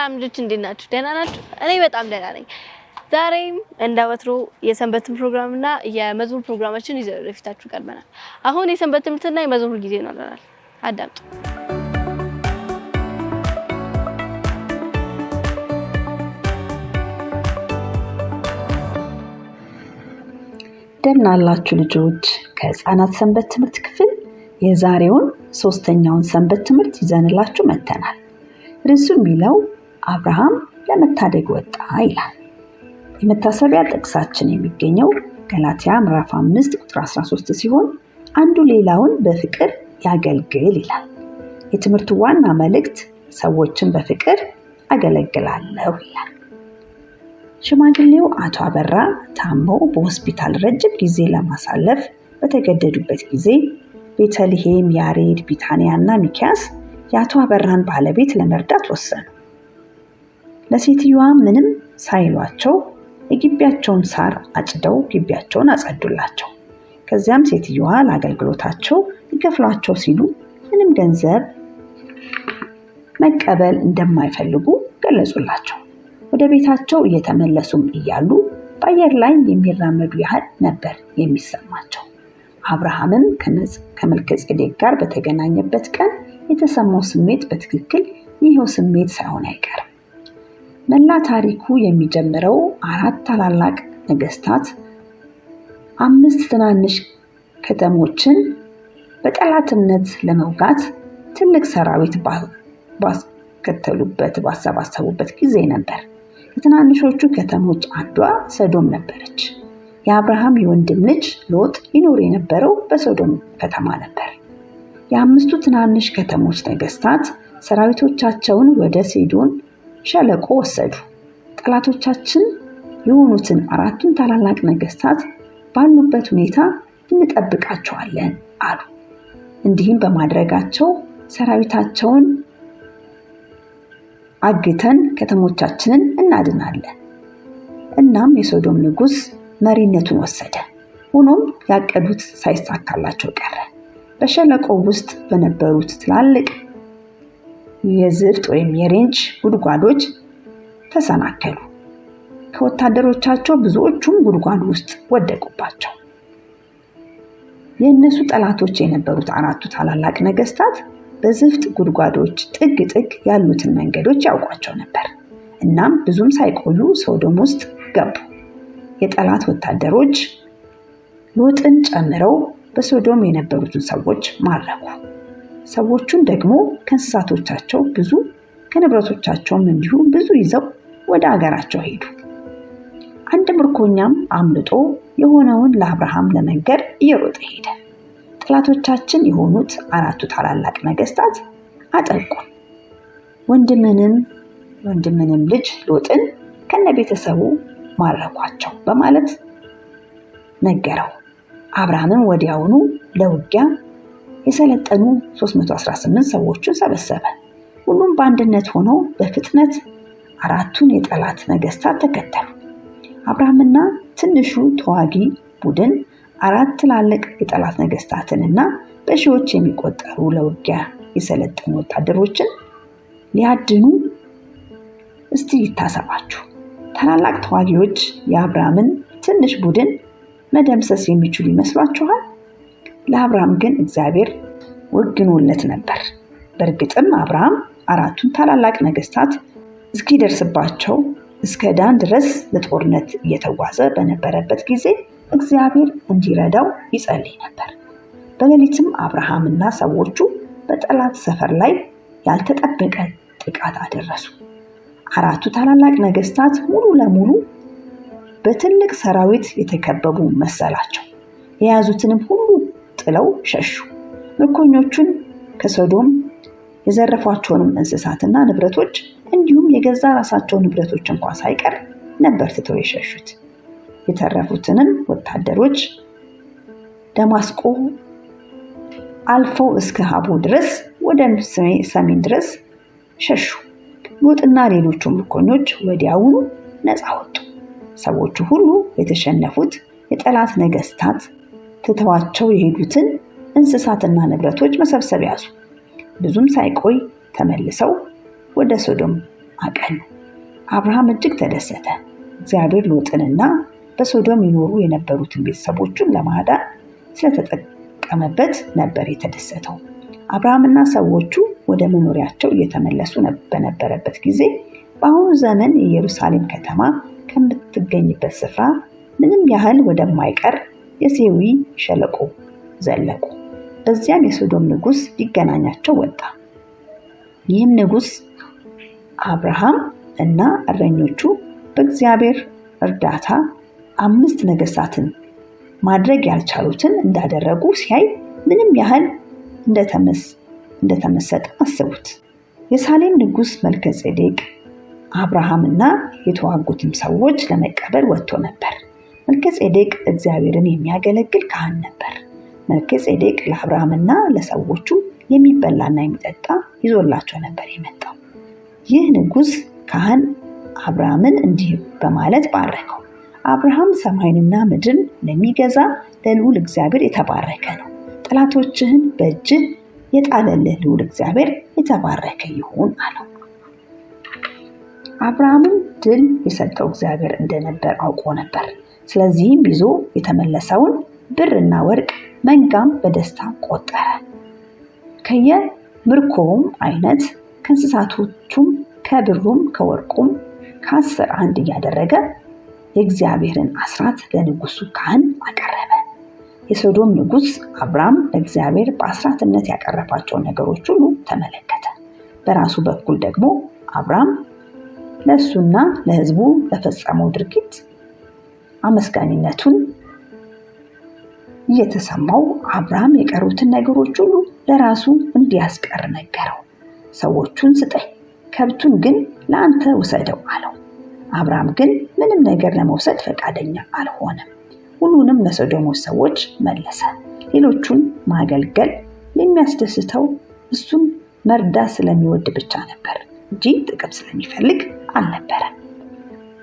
ሰላም ልጆች እንዴት ናችሁ? ደህና ናችሁ? እኔ በጣም ደህና ነኝ። ዛሬም እንደወትሮ የሰንበት ፕሮግራምና የመዝሙር ፕሮግራማችን ይዘን ወደፊታችሁ ቀርበናል። አሁን የሰንበት ትምህርትና የመዝሙር ጊዜ ይኖረናል። አዳምጡ። እንደምን አላችሁ ልጆች? ከህፃናት ሰንበት ትምህርት ክፍል የዛሬውን ሶስተኛውን ሰንበት ትምህርት ይዘንላችሁ መጥተናል። ርዕሱ የሚለው አብርሃም ለመታደግ ወጣ ይላል። የመታሰቢያ ጥቅሳችን የሚገኘው ገላትያ ምዕራፍ 5 ቁጥር 13 ሲሆን አንዱ ሌላውን በፍቅር ያገልግል ይላል። የትምህርቱ ዋና መልእክት ሰዎችን በፍቅር አገለግላለሁ ይላል። ሽማግሌው አቶ አበራ ታመው በሆስፒታል ረጅም ጊዜ ለማሳለፍ በተገደዱበት ጊዜ ቤተልሔም፣ ያሬድ፣ ቢታንያና ሚኪያስ የአቶ አበራን ባለቤት ለመርዳት ወሰኑ። ለሴትዮዋ ምንም ሳይሏቸው የግቢያቸውን ሳር አጭደው ግቢያቸውን አጸዱላቸው። ከዚያም ሴትዮዋ ለአገልግሎታቸው ሊከፍሏቸው ሲሉ ምንም ገንዘብ መቀበል እንደማይፈልጉ ገለጹላቸው። ወደ ቤታቸው እየተመለሱም እያሉ በአየር ላይ የሚራመዱ ያህል ነበር የሚሰማቸው። አብርሃምም ከመልከጼዴቅ ጋር በተገናኘበት ቀን የተሰማው ስሜት በትክክል ይሄው ስሜት ሳይሆን አይቀርም። መላ ታሪኩ የሚጀምረው 4 ታላላቅ ነገስታት 5 ትናንሽ ከተሞችን በጠላትነት ለመውጋት ትልቅ ሰራዊት ባሰባሰቡበት ጊዜ ነበር። ከትናንሾቹ ከተሞች አንዷ ሰዶም ነበረች። የአብርሃም የወንድም ልጅ ሎጥ ይኖር የነበረው በሶዶም ከተማ ነበር። የ5ቱ ትናንሽ ከተሞች ነገስታት ሰራዊቶቻቸውን ወደ ሲዶን ሸለቆ ወሰዱ። ጠላቶቻችን የሆኑትን 4ቱን ታላላቅ ነገስታት ባሉበት ሁኔታ እንጠብቃቸዋለን አሉ። እንዲህም በማድረጋቸው ሰራዊታቸውን አግተን ከተሞቻችንን እናድናለን። እናም የሶዶም ንጉስ መሪነቱን ወሰደ። ሆኖም ያቀዱት ሳይሳካላቸው ቀረ። በሸለቆው ውስጥ በነበሩት ትላልቅ የዝፍት ወይም የሬንጅ ጉድጓዶች ተሰናከሉ። ከወታደሮቻቸው ብዙዎቹም ጉድጓድ ውስጥ ወደቁባቸው። የእነሱ ጠላቶች የነበሩት 4ቱ ታላላቅ ነገስታት በዝፍት ጉድጓዶች ጥግ ጥግ ያሉትን መንገዶች ያውቋቸው ነበር። እናም ብዙም ሳይቆዩ ሶዶም ውስጥ ገቡ። የጠላት ወታደሮች ሎጥን ጨምረው በሶዶም የነበሩትን ሰዎች ማረኩ። ሰዎቹን ደግሞ ከእንስሳቶቻቸው ብዙ ከንብረቶቻቸውም እንዲሁ ብዙ ይዘው ወደ አገራቸው ሄዱ። አንድ ምርኮኛም አምልጦ የሆነውን ለአብርሃም ለመንገር እየሮጠ ሄደ። ጠላቶቻችን የሆኑት 4ቱ ታላላቅ ነገስታት አጠቁን፣ ወንድምንም ልጅ ሎጥን ከነቤተሰቡ ማረኳቸው በማለት ነገረው። አብርሃምም ወዲያውኑ ለውጊያ የሰለጠኑ 318 ሰዎችን ሰበሰበ። ሁሉም በአንድነት ሆነው በፍጥነት 4ቱን የጠላት ነገስታት ተከተሉ። አብርሃምና ትንሹ ተዋጊ ቡድን 4 ትላልቅ የጠላት ነገስታትንና በሺዎች የሚቆጠሩ ለውጊያ የሰለጠኑ ወታደሮችን ሊያድኑ እስቲ ይታሰባችሁ። ታላላቅ ተዋጊዎች የአብርሃምን ትንሽ ቡድን መደምሰስ የሚችሉ ይመስሏችኋል? ለአብርሃም ግን እግዚአብሔር ወግኖለት ነበር። በእርግጥም አብርሃም 4ቱን ታላላቅ ነገስታት እስኪደርስባቸው እስከ ዳን ድረስ ለጦርነት እየተጓዘ በነበረበት ጊዜ እግዚአብሔር እንዲረዳው ይጸልይ ነበር። በሌሊትም አብርሃምና ሰዎቹ በጠላት ሰፈር ላይ ያልተጠበቀ ጥቃት አደረሱ። 4ቱ ታላላቅ ነገስታት ሙሉ ለሙሉ በትልቅ ሰራዊት የተከበቡ መሰላቸው። የያዙትንም ሁሉ ጥለው ሸሹ። ምርኮኞቹን ከሶዶም የዘረፏቸውንም እንስሳትና ንብረቶች እንዲሁም የገዛ ራሳቸው ንብረቶች እንኳን ሳይቀር ነበር ትተው የሸሹት። የተረፉትንም ወታደሮች ደማስቆ አልፈው እስከ ሀቦ ድረስ ወደ ሰሜን ድረስ ሸሹ። ሎጥና ሌሎቹ ምርኮኞች ወዲያውኑ ነፃ ወጡ። ሰዎቹ ሁሉ የተሸነፉት የጠላት ነገስታት ትተዋቸው የሄዱትን እንስሳትና ንብረቶች መሰብሰብ ያዙ። ብዙም ሳይቆይ ተመልሰው ወደ ሶዶም አቀኑ። አብርሃም እጅግ ተደሰተ። እግዚአብሔር ሎጥንና በሶዶም ይኖሩ የነበሩትን ቤተሰቦቹን ለማዳን ስለተጠቀመበት ነበር የተደሰተው። አብርሃምና ሰዎቹ ወደ መኖሪያቸው እየተመለሱ በነበረበት ጊዜ በአሁኑ ዘመን የኢየሩሳሌም ከተማ ከምትገኝበት ስፍራ ምንም ያህል ወደማይቀር የሴዊ ሸለቆ ዘለቁ። በዚያም የሶዶም ንጉሥ ሊገናኛቸው ወጣ። ይህም ንጉሥ አብርሃም እና እረኞቹ በእግዚአብሔር እርዳታ 5 ነገሥታትን ማድረግ ያልቻሉትን እንዳደረጉ ሲያይ ምንም ያህል እንደተመሰጠ አስቡት። የሳሌም ንጉሥ መልከጼዴቅ አብርሃምና የተዋጉትም ሰዎች ለመቀበል ወጥቶ ነበር። መልከጼዴቅ እግዚአብሔርን የሚያገለግል ካህን ነበር። መልከጼዴቅ ለአብርሃምና ለሰዎቹ የሚበላና የሚጠጣ ይዞላቸው ነበር የመጣው። ይህ ንጉሥ ካህን አብርሃምን እንዲህ በማለት ባረከው። አብርሃም ሰማይንና ምድርን ለሚገዛ ለልዑል እግዚአብሔር የተባረከ ነው። ጠላቶችህን በእጅህ የጣለልህ ልዑል እግዚአብሔር የተባረከ ይሁን አለው። አብርሃምም ድል የሰጠው እግዚአብሔር እንደነበር አውቆ ነበር። ስለዚህም ይዞ የተመለሰውን ብርና ወርቅ መንጋም በደስታ ቆጠረ። ከየምርኮውም አይነት ከእንስሳቶቹም ከብሩም ከወርቁም ከ10 1 እያደረገ የእግዚአብሔርን አስራት ለንጉሱ ካህን አቀረበ። የሶዶም ንጉሥ አብርሃም ለእግዚአብሔር በአስራትነት ያቀረባቸውን ነገሮች ሁሉ ተመለከተ። በራሱ በኩል ደግሞ አብርሃም ለእሱና ለሕዝቡ ለፈጸመው ድርጊት አመስጋኝነቱን እየተሰማው አብርሃም የቀሩትን ነገሮች ሁሉ ለራሱ እንዲያስቀር ነገረው። ሰዎቹን ስጠኝ፣ ከብቱን ግን ለአንተ ውሰደው አለው። አብርሃም ግን ምንም ነገር ለመውሰድ ፈቃደኛ አልሆነም። ሁሉንም ለሶዶሞች ሰዎች መለሰ። ሌሎቹን ማገልገል የሚያስደስተው እሱን መርዳት ስለሚወድ ብቻ ነበር እንጂ ጥቅም ስለሚፈልግ አልነበረም።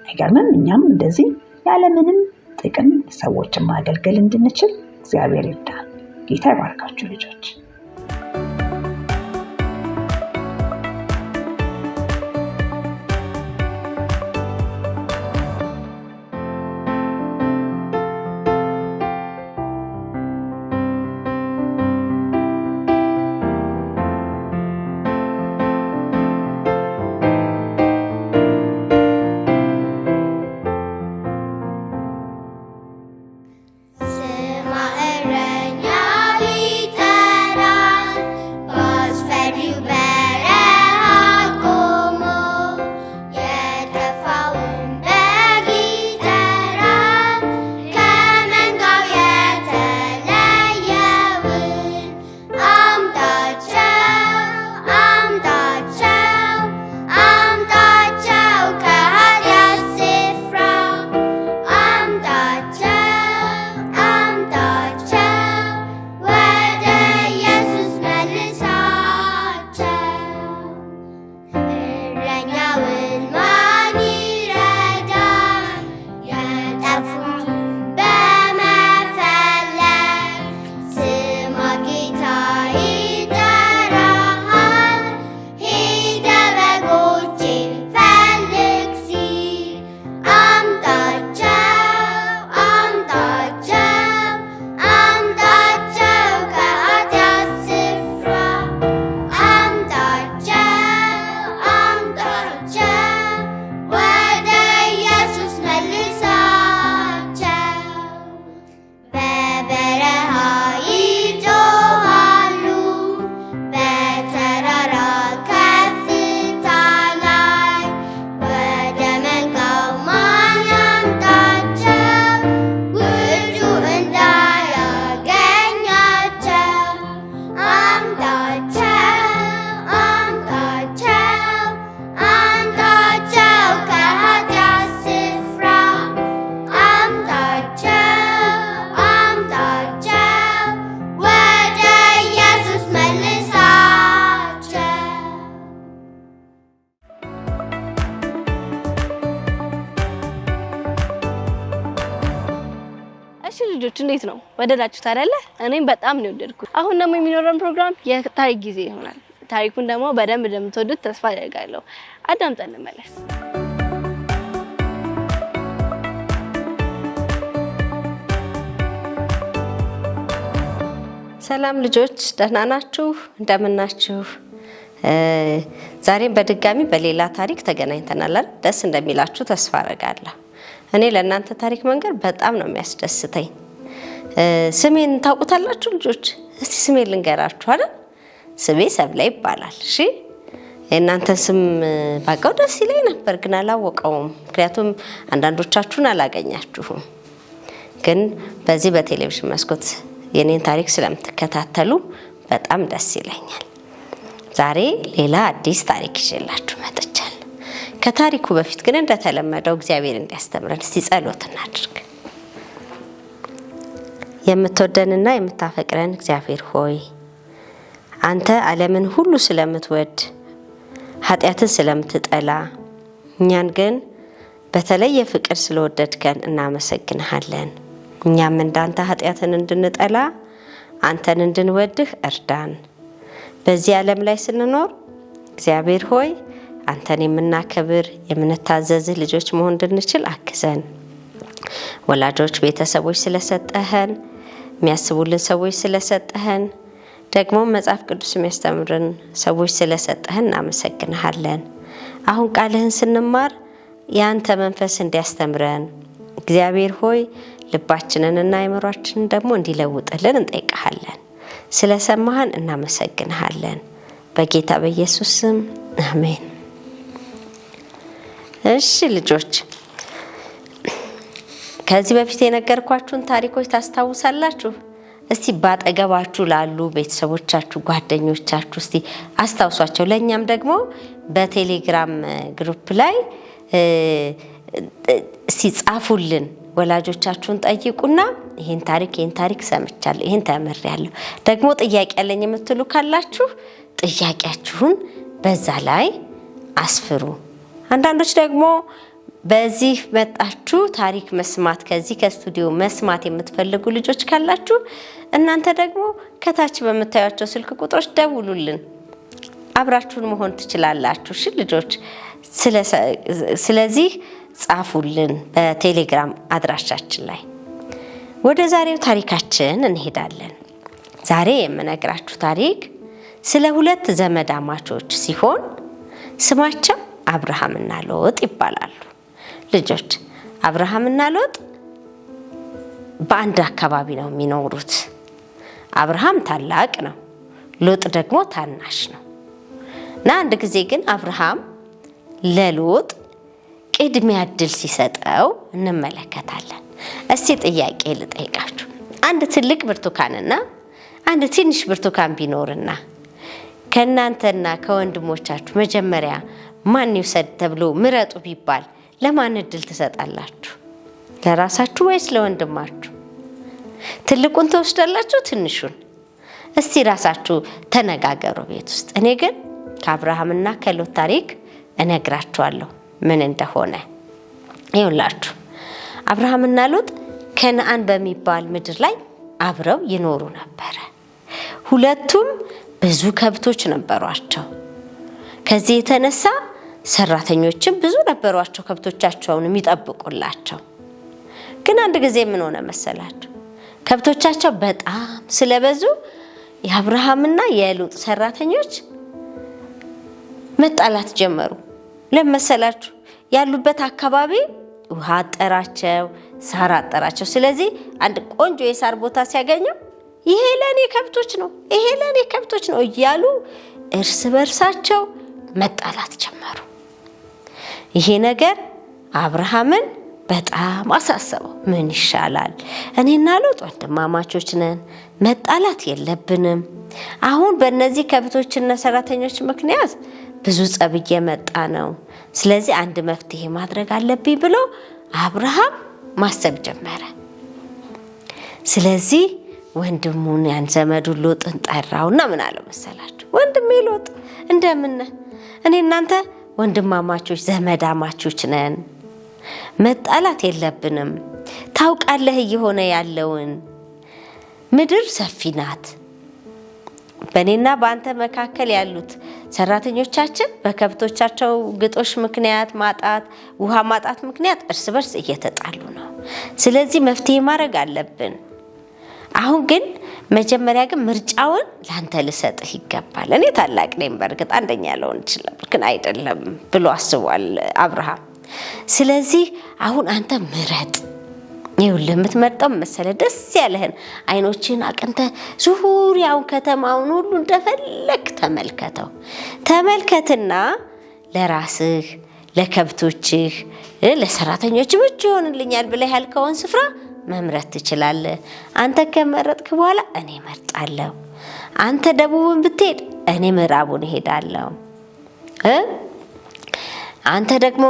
አይገርምም? እኛም እንደዚህ ያለምንም ጥቅም ሰዎችን ማገልገል እንድንችል እግዚአብሔር ይርዳን። ጌታ ይባርካችሁ ልጆች። ልጆች እንዴት ነው? ወደዳችሁት አይደለ? እኔም በጣም ነው የወደድኩት። አሁን ደግሞ የሚኖረን ፕሮግራም የታሪክ ጊዜ ይሆናል። ታሪኩን ደግሞ በደንብ እንደምትወዱት ተስፋ አደርጋለሁ። አዳምጠን እንመለስ። ሰላም ልጆች፣ ደህና ናችሁ? እንደምን ናችሁ? ዛሬም በድጋሚ በሌላ ታሪክ ተገናኝተናል። ደስ እንደሚላችሁ ተስፋ አደርጋለሁ። እኔ ለእናንተ ታሪክ መንገር በጣም ነው የሚያስደስተኝ። ስሜን ታውቁታላችሁ ልጆች? እስቲ ስሜን ልንገራችሁ አይደል? ስሜ ሰብለ ይባላል። እሺ፣ የእናንተን ስም ባውቀው ደስ ይለኝ ነበር፣ ግን አላወቀውም። ምክንያቱም አንዳንዶቻችሁን አላገኛችሁም። ግን በዚህ በቴሌቪዥን መስኮት የኔን ታሪክ ስለምትከታተሉ በጣም ደስ ይለኛል። ዛሬ ሌላ አዲስ ታሪክ ይዤላችሁ መጥቻለሁ። ከታሪኩ በፊት ግን እንደተለመደው እግዚአብሔር እንዲያስተምረን እስቲ ጸሎት እናድርግ። የምትወደንና የምታፈቅረን እግዚአብሔር ሆይ አንተ ዓለምን ሁሉ ስለምትወድ ኃጢአትን ስለምትጠላ እኛን ግን በተለየ ፍቅር ስለወደድከን እናመሰግንሃለን። እኛም እንዳንተ ኃጢአትን እንድንጠላ አንተን እንድንወድህ እርዳን። በዚህ ዓለም ላይ ስንኖር እግዚአብሔር ሆይ አንተን የምናከብር የምንታዘዝህ ልጆች መሆን እንድንችል አግዘን። ወላጆች፣ ቤተሰቦች ስለሰጠህን፣ የሚያስቡልን ሰዎች ስለሰጠህን፣ ደግሞ መጽሐፍ ቅዱስ የሚያስተምርን ሰዎች ስለሰጠህን እናመሰግንሃለን። አሁን ቃልህን ስንማር የአንተ መንፈስ እንዲያስተምረን እግዚአብሔር ሆይ ልባችንንና አእምሯችንን ደግሞ እንዲለውጥልን እንጠይቅሃለን። ስለሰማህን እናመሰግንሃለን። በጌታ በኢየሱስ ስም አሜን። እሺ ልጆች፣ ከዚህ በፊት የነገርኳችሁን ታሪኮች ታስታውሳላችሁ? እስቲ ባጠገባችሁ ላሉ ቤተሰቦቻችሁ፣ ጓደኞቻችሁ እስቲ አስታውሷቸው። ለኛም ደግሞ በቴሌግራም ግሩፕ ላይ እስቲ ጻፉልን። ወላጆቻችሁን ጠይቁና ይሄን ታሪክ ሰምቻለሁ፣ ይሄን ተመሪያለሁ፣ ደግሞ ጥያቄ ያለኝ የምትሉ ካላችሁ ጥያቄያችሁን በዛ ላይ አስፍሩ። አንዳንዶች ደግሞ በዚህ መጣችሁ ታሪክ መስማት ከዚህ ከስቱዲዮ መስማት የምትፈልጉ ልጆች ካላችሁ እናንተ ደግሞ ከታች በምታዩቸው ስልክ ቁጥሮች ደውሉልን፣ አብራችሁን መሆን ትችላላችሁ። እሺ ልጆች፣ ስለዚህ ጻፉልን በቴሌግራም አድራሻችን ላይ። ወደ ዛሬው ታሪካችን እንሄዳለን። ዛሬ የምነግራችሁ ታሪክ ስለ ሁለት ዘመዳማቾች ሲሆን ስማቸው አብርሃምና ሎጥ ይባላሉ። ልጆች፣ አብርሃምና ሎጥ በአንድ አካባቢ ነው የሚኖሩት። አብርሃም ታላቅ ነው፣ ሎጥ ደግሞ ታናሽ ነው። እና አንድ ጊዜ ግን አብርሃም ለሎጥ ቅድሚያ እድል ሲሰጠው እንመለከታለን። እስቲ ጥያቄ ልጠይቃችሁ። አንድ ትልቅ ብርቱካንና አንድ ትንሽ ብርቱካን ቢኖርና ከእናንተና ከወንድሞቻችሁ መጀመሪያ ማን ይውሰድ ተብሎ ምረጡ ቢባል ለማን እድል ትሰጣላችሁ? ለራሳችሁ ወይስ ለወንድማችሁ? ትልቁን ትወስዳላችሁ ትንሹን? እስቲ ራሳችሁ ተነጋገሩ ቤት ውስጥ። እኔ ግን ከአብርሃምና ከሎጥ ታሪክ እነግራችኋለሁ ምን እንደሆነ። ይኸውላችሁ አብርሃምና ሎጥ ከነአን በሚባል ምድር ላይ አብረው ይኖሩ ነበረ። ሁለቱም ብዙ ከብቶች ነበሯቸው። ከዚህ የተነሳ ሰራተኞችም ብዙ ነበሯቸው ከብቶቻቸውን የሚጠብቁላቸው። ግን አንድ ጊዜ ምን ሆነ መሰላችሁ? ከብቶቻቸው በጣም ስለበዙ የአብርሃምና የሎጥ ሰራተኞች መጣላት ጀመሩ። ለመሰላችሁ ያሉበት አካባቢ ውሃ አጠራቸው፣ ሳር አጠራቸው። ስለዚህ አንድ ቆንጆ የሳር ቦታ ሲያገኙ ይሄ ለኔ ከብቶች ነው፣ ይሄ ለኔ ከብቶች ነው እያሉ እርስ በርሳቸው መጣላት ጀመሩ። ይሄ ነገር አብርሃምን በጣም አሳሰበው። ምን ይሻላል? እኔና ሎጥ ወንድማማቾች ነን፣ መጣላት የለብንም። አሁን በእነዚህ ከብቶችና ሰራተኞች ምክንያት ብዙ ጸብ እየመጣ ነው። ስለዚህ አንድ መፍትሄ ማድረግ አለብኝ ብሎ አብርሃም ማሰብ ጀመረ። ስለዚህ ወንድሙን ያን ዘመዱን ሎጥን ጠራውና ምን አለው መሰላችሁ? ወንድሜ ሎጥ እንደምን እኔ እናንተ ወንድማማቾች ዘመዳማቾች ነን፣ መጣላት የለብንም። ታውቃለህ እየሆነ ያለውን ምድር ሰፊ ናት፣ በእኔና በአንተ መካከል ያሉት ሰራተኞቻችን በከብቶቻቸው ግጦሽ ምክንያት ማጣት፣ ውሃ ማጣት ምክንያት እርስ በርስ እየተጣሉ ነው። ስለዚህ መፍትሄ ማድረግ አለብን። አሁን ግን መጀመሪያ ግን ምርጫውን ላንተ ልሰጥህ ይገባል። እኔ ታላቅ ነኝ፣ በእርግጥ አንደኛ ልሆን ይችላል፣ ግን አይደለም ብሎ አስቧል አብርሃም። ስለዚህ አሁን አንተ ምረጥ። ይኸውልህ የምትመርጠው መሰለህ ደስ ያለህን አይኖችን አቅንተህ ዙሪያውን ከተማውን ሁሉ እንደፈለግ ተመልከትና ለራስህ፣ ለከብቶችህ፣ ለሰራተኞች ምቹ ይሆንልኛል ብለህ ያልከውን ስፍራ መምረጥ ትችላለህ። አንተ ከመረጥክ በኋላ እኔ መርጣለሁ። አንተ ደቡብን ብትሄድ እኔ ምዕራቡን እሄዳለሁ። አንተ ደግሞ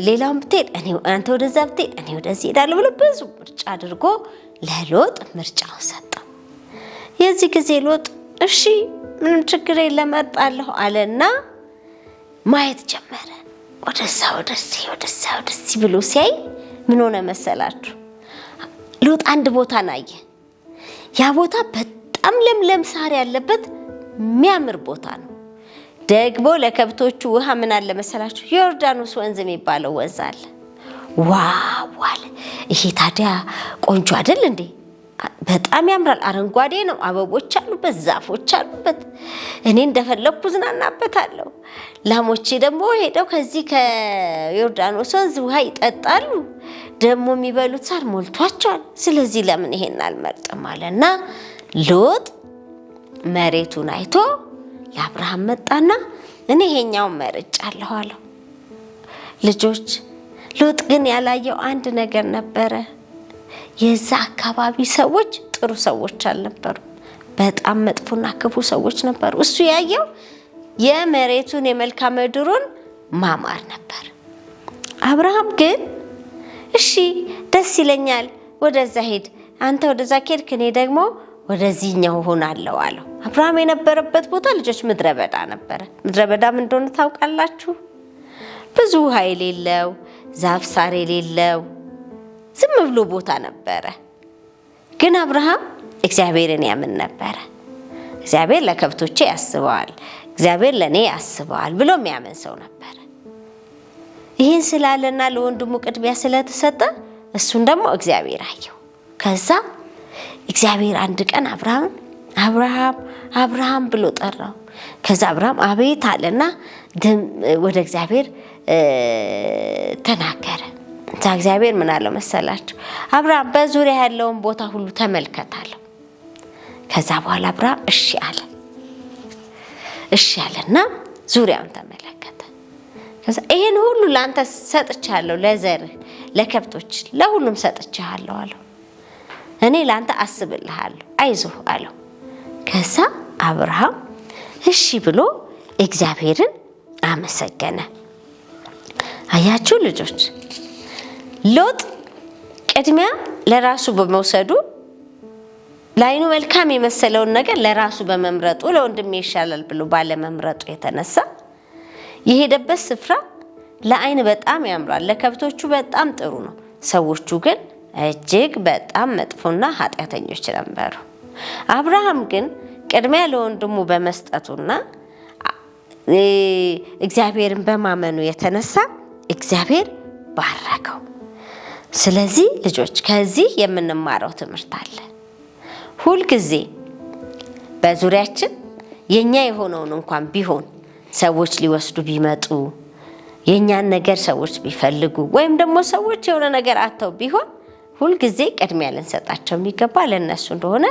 ሌላውን ብትሄድ አንተ ወደዛ ብትሄድ እኔ ወደዚህ እሄዳለሁ ብሎ ብዙ ምርጫ አድርጎ ለሎጥ ምርጫውን ሰጠው። የዚህ ጊዜ ሎጥ እሺ ምንም ችግር የለም እመርጣለሁ አለና ማየት ጀመረ። ወደዚህ ብሎ ሲያይ ምን ሆነ መሰላችሁ? ሎጥ አንድ ቦታ አየ። ያ ቦታ በጣም ለምለም ሳር ያለበት የሚያምር ቦታ ነው። ደግሞ ለከብቶቹ ውሃ ምን አለ መሰላችሁ? ዮርዳኖስ ወንዝ የሚባለው ወንዝ አለ። ዋው አለ። ይሄ ታዲያ ቆንጆ አይደል እንዴ? በጣም ያምራል። አረንጓዴ ነው፣ አበቦች አሉበት፣ ዛፎች አሉበት። እኔ እንደፈለኩ ዝናናበታለሁ። ላሞቼ ደግሞ ሄደው ከዚህ ከዮርዳኖስ ወንዝ ውሃ ይጠጣሉ። ደግሞ የሚበሉት ሳር ሞልቷቸዋል። ስለዚህ ለምን ይሄን አልመርጥም አለና ሎጥ መሬቱን አይቶ ለአብርሃም መጣና እኔ ይሄኛውን መርጫለሁ አለው። ልጆች ሎጥ ግን ያላየው አንድ ነገር ነበረ። የዛ አካባቢ ሰዎች ጥሩ ሰዎች አልነበሩ፣ በጣም መጥፎና ክፉ ሰዎች ነበሩ። እሱ ያየው የመሬቱን የመልክዓ ምድሩን ማማር ነበር። አብርሃም ግን እሺ ደስ ይለኛል፣ ወደዛ ሄድ፣ አንተ ወደዛ ከሄድክ እኔ ደግሞ ወደዚህኛው ሆናለሁ አለው። አብርሃም የነበረበት ቦታ ልጆች ምድረ በዳ ነበረ። ምድረ በዳ ምን እንደሆነ ታውቃላችሁ? ብዙ ውሃ የሌለው፣ ዛፍ ሳር የሌለው ዝም ብሎ ቦታ ነበረ። ግን አብርሃም እግዚአብሔርን ያምን ነበረ። እግዚአብሔር ለከብቶቼ ያስበዋል፣ እግዚአብሔር ለኔ ያስበዋል ብሎ የሚያምን ሰው ነበረ። ይህን ስላለና ለወንድሙ ቅድሚያ ስለተሰጠ እሱን ደግሞ እግዚአብሔር አየው። ከዛ እግዚአብሔር አንድ ቀን አብርሃም ብሎ ጠራው። ከዛ አብርሃም አቤት አለና ወደ እግዚአብሔር ተናገረ። እግዚአብሔር ምን አለው መሰላችሁ? አብርሃም በዙሪያ ያለውን ቦታ ሁሉ ተመልከታለሁ። ከዛ በኋላ አብርሃም እሺ አለና ዙሪያውን ተመለከተ። ከዛ ይሄን ሁሉ ላንተ ሰጥቻለሁ፣ ለዘርህ፣ ለከብቶች፣ ለሁሉም ሰጥቻለሁ አለው። እኔ ላንተ አስብልሃለሁ፣ አይዞህ አለው። ከዛ አብርሃም እሺ ብሎ እግዚአብሔርን አመሰገነ። አያችሁ ልጆች፣ ሎጥ ቅድሚያ ለራሱ በመውሰዱ ለዓይኑ መልካም የመሰለውን ነገር ለራሱ በመምረጡ ለወንድሜ ይሻላል ብሎ ባለመምረጡ የተነሳ የሄደበት ስፍራ ለዓይን በጣም ያምራል፣ ለከብቶቹ በጣም ጥሩ ነው። ሰዎቹ ግን እጅግ በጣም መጥፎና ኃጢአተኞች ነበሩ። አብርሃም ግን ቅድሚያ ለወንድሙ በመስጠቱና እግዚአብሔርን በማመኑ የተነሳ እግዚአብሔር ባረከው። ስለዚህ ልጆች ከዚህ የምንማረው ትምህርት አለ። ሁልጊዜ በዙሪያችን የኛ የሆነውን እንኳን ቢሆን ሰዎች ሊወስዱ ቢመጡ፣ የኛን ነገር ሰዎች ቢፈልጉ፣ ወይም ደግሞ ሰዎች የሆነ ነገር አጥተው ቢሆን ሁልጊዜ ቅድሚያ ልንሰጣቸው የሚገባ ለነሱ እንደሆነ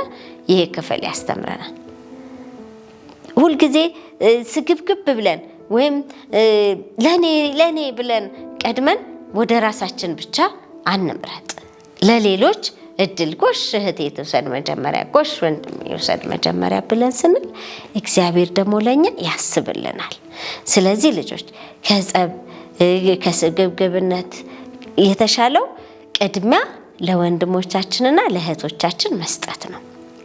ይሄ ክፍል ያስተምረናል። ሁልጊዜ ስግብግብ ብለን ወይም ለኔ ብለን ቀድመን ወደ ራሳችን ብቻ አንምረጥ። ለሌሎች እድል ጎሽ እህቴ ትውሰድ መጀመሪያ፣ ጎሽ ወንድሜ ይውሰድ መጀመሪያ ብለን ስንል እግዚአብሔር ደግሞ ለኛ ያስብልናል። ስለዚህ ልጆች ከጸብ ከስግብግብነት የተሻለው ቅድሚያ ለወንድሞቻችንና ለእህቶቻችን መስጠት ነው።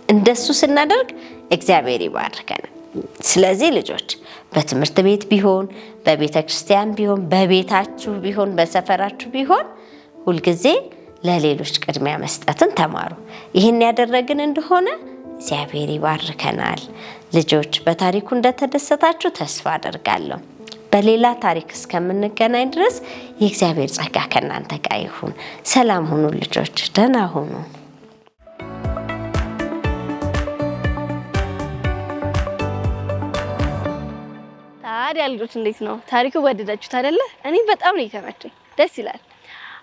እንደሱ ስናደርግ እግዚአብሔር ይባርከናል። ስለዚህ ልጆች በትምህርት ቤት ቢሆን፣ በቤተ ክርስቲያን ቢሆን፣ በቤታችሁ ቢሆን፣ በሰፈራችሁ ቢሆን ሁልጊዜ ለሌሎች ቅድሚያ መስጠትን ተማሩ። ይህን ያደረግን እንደሆነ እግዚአብሔር ይባርከናል። ልጆች በታሪኩ እንደተደሰታችሁ ተስፋ አደርጋለሁ። በሌላ ታሪክ እስከምንገናኝ ድረስ የእግዚአብሔር ጸጋ ከእናንተ ጋር ይሁን። ሰላም ሁኑ ልጆች፣ ደህና ሁኑ። ታዲያ ልጆች እንዴት ነው ታሪኩ? ወደዳችሁት አይደለ? እኔ በጣም ነው የተመቸኝ፣ ደስ ይላል።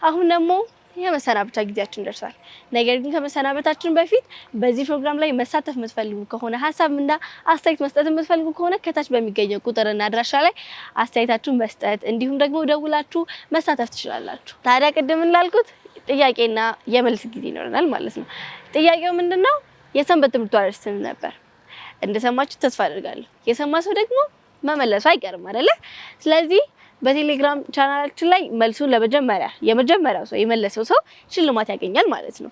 አሁን ደግሞ የመሰናበቻ ጊዜያችን ደርሷል። ነገር ግን ከመሰናበታችን በፊት በዚህ ፕሮግራም ላይ መሳተፍ የምትፈልጉ ከሆነ ሀሳብና አስተያየት መስጠት የምትፈልጉ ከሆነ ከታች በሚገኘው ቁጥርና አድራሻ ላይ አስተያየታችሁን መስጠት እንዲሁም ደግሞ ደውላችሁ መሳተፍ ትችላላችሁ። ታዲያ ቅድም እንዳልኩት ጥያቄና የመልስ ጊዜ ይኖረናል ማለት ነው። ጥያቄው ምንድነው? የሰንበት ትምህርቱ አርዕስት ነበር። እንደሰማችሁ ተስፋ አደርጋለሁ። የሰማ ሰው ደግሞ መመለሱ አይቀርም አይደለ? ስለዚህ በቴሌግራም ቻናላችን ላይ መልሱን የመጀመሪያው ሰው የመለሰው ሰው ሽልማት ያገኛል ማለት ነው።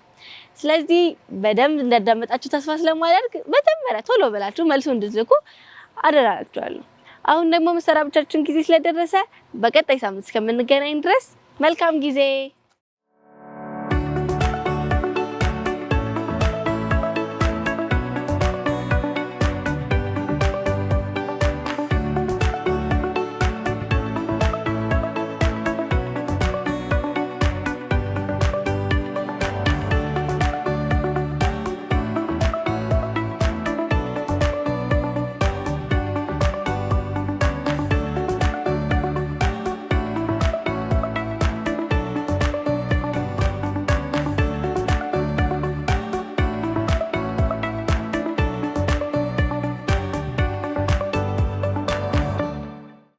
ስለዚህ በደንብ እንዳዳመጣችሁ ተስፋ ስለማደርግ መጀመሪያ ቶሎ ብላችሁ መልሱን እንድትልኩ አደራላችኋለሁ። አሁን ደግሞ መሰናበቻችን ጊዜ ስለደረሰ በቀጣይ ሳምንት እስከምንገናኝ ድረስ መልካም ጊዜ